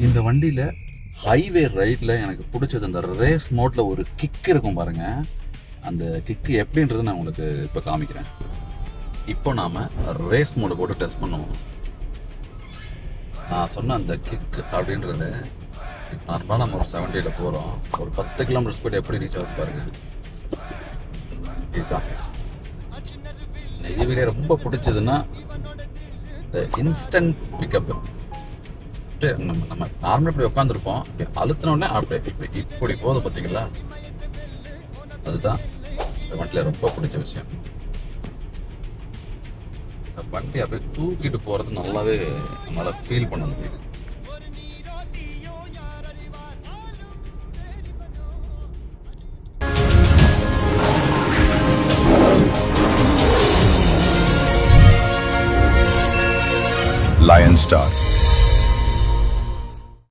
இந்த வண்டியில் ஹைவே ரைடில் எனக்கு பிடிச்சது அந்த ரேஸ் மோட்டில் ஒரு கிக் இருக்கும் பாருங்கள். அந்த கிக்கு எப்படின்றது நான் உங்களுக்கு இப்போ காமிக்கிறேன். இப்போ நாம் ரேஸ் மோடை போட்டு டெஸ்ட் பண்ணுவோம். நான் சொன்ன அந்த கிக் அப்படின்றது நார்மலாக நம்ம ஒரு 70ல் போகிறோம். ஒரு 10 கிலோமீட்டர் ஸ்பீட் எப்படி ரீச் ஆகுது பாருங்கள். இதுதான் இதுவே ரொம்ப பிடிச்சதுன்னா இந்த இன்ஸ்டன்ட் பிக்கப்பு. நம்ம நார்மலாக இப்படி உட்காந்துருப்போம், இப்படி அழுத்தினோடனே அப்படியே இப்படி போகுது பார்த்தீங்களா, அதுதான் இந்த வண்டியில் ரொம்ப பிடிச்ச விஷயம். இந்த வண்டி அப்படியே தூக்கிட்டு போகிறது நல்லாவே நம்மளால் ஃபீல் பண்ண முடியுது. Lion Star.